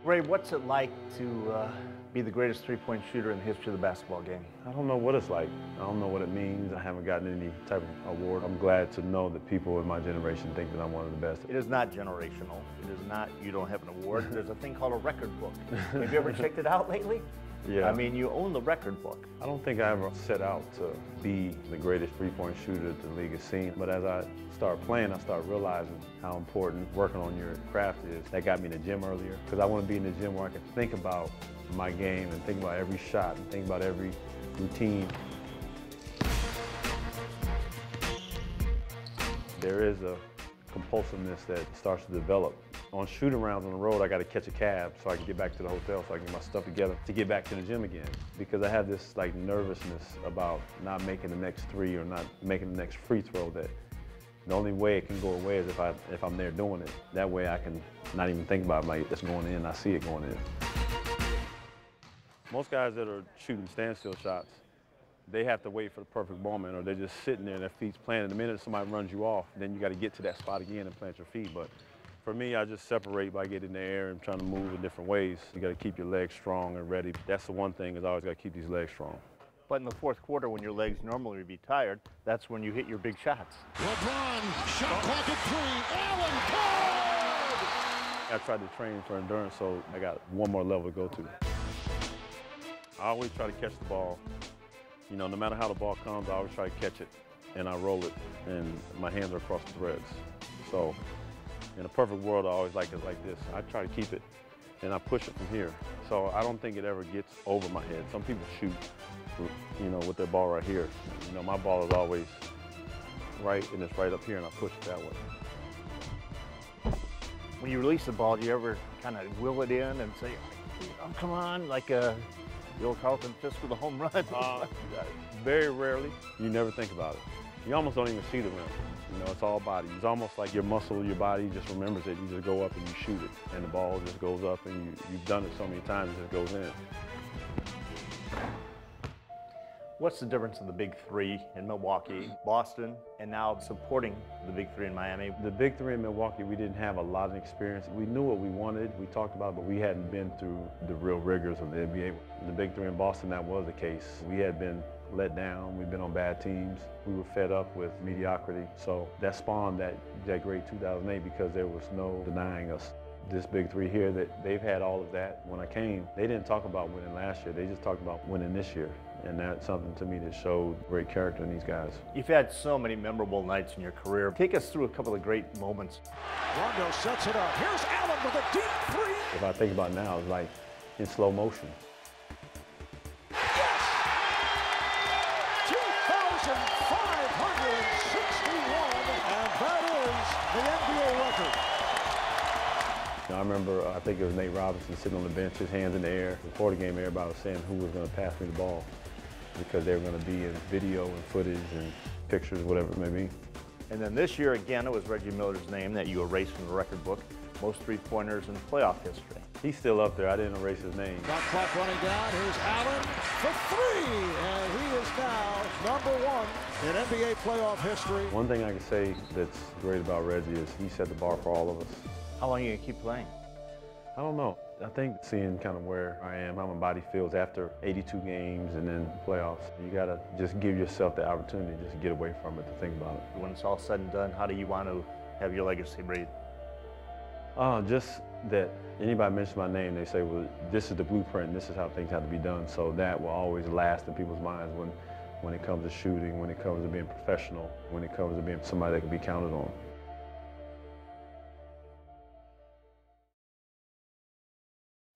Ray, what's it like to be the greatest three-point shooter in the history of the basketball game? I don't know what it's like. I don't know what it means. I haven't gotten any type of award. I'm glad to know that people in my generation think that I'm one of the best. It is not generational. It is not, you don't have an award. There's a thing called a record book. Have you ever checked it out lately? Yeah. I mean, you own the record book. I don't think I ever set out to be the greatest three-point shooter that the league has seen. But as I start playing, I start realizing how important working on your craft is. That got me in the gym earlier, because I want to be in the gym where I can think about my game and think about every shot and think about every routine. There is a compulsiveness that starts to develop. On shooting rounds on the road, I got to catch a cab so I can get back to the hotel so I can get my stuff together to get back to the gym again. Because I have this like nervousness about not making the next three or not making the next free throw, that the only way it can go away is if I'm there doing it. That way I can not even think about it, like it's going in, I see it going in. Most guys that are shooting standstill shots, they have to wait for the perfect moment, or they're just sitting there and their feet's planted. The minute somebody runs you off, then you got to get to that spot again and plant your feet. But for me, I just separate by getting in the air and trying to move in different ways. You got to keep your legs strong and ready. That's the one thing, is I always got to keep these legs strong. But in the fourth quarter, when your legs normally would be tired, that's when you hit your big shots. LeBron, shot clock at 3, Allen, good! I tried to train for endurance, so I got one more level to go to. I always try to catch the ball. You know, no matter how the ball comes, I always try to catch it, and I roll it, and my hands are across the threads. So in a perfect world, I always like it like this. I try to keep it, and I push it from here. So I don't think it ever gets over my head. Some people shoot, you know, with their ball right here. You know, my ball is always right, and it's right up here, and I push it that way. When you release the ball, do you ever kind of will it in and say, oh, come on, like the old Carlton Fisk with a home run? Very rarely. You never think about it. You almost don't even see the rim. You know, it's all body. It's almost like your muscle, your body just remembers it. You just go up and you shoot it, and the ball just goes up, and you've done it so many times, it just goes in. What's the difference in the big three in Milwaukee, Boston, and now supporting the big three in Miami? The big three in Milwaukee, we didn't have a lot of experience. We knew what we wanted, we talked about it, but we hadn't been through the real rigors of the NBA. The big three in Boston, that was the case. We had been let down, we'd been on bad teams. We were fed up with mediocrity. So that spawned that great 2008, because there was no denying us. This big three here, that they've had all of that. When I came, they didn't talk about winning last year, they just talked about winning this year. And that's something to me that showed great character in these guys. You've had so many memorable nights in your career. Take us through a couple of great moments. Rondo sets it up. Here's Allen with a deep three. If I think about it now, it's like in slow motion. Yes! 2,561, and that is the NBA record. I remember, I think it was Nate Robinson sitting on the bench, his hands in the air. Before the game, everybody was saying who was going to pass me the ball, because they were going to be in video and footage and pictures, whatever it may be. And then this year, again, it was Reggie Miller's name that you erased from the record book. Most three-pointers in playoff history. He's still up there. I didn't erase his name. Shot clock running down. Here's Allen for 3, and he is now #1 in NBA playoff history. One thing I can say that's great about Reggie is he set the bar for all of us. How long are you going to keep playing? I don't know. I think seeing kind of where I am, how my body feels after 82 games and then playoffs, you got to just give yourself the opportunity just to get away from it, to think about it. When it's all said and done, how do you want to have your legacy read? Just that anybody mentions my name, they say, well, this is the blueprint, and this is how things have to be done. So that will always last in people's minds when it comes to shooting, when it comes to being professional, when it comes to being somebody that can be counted on.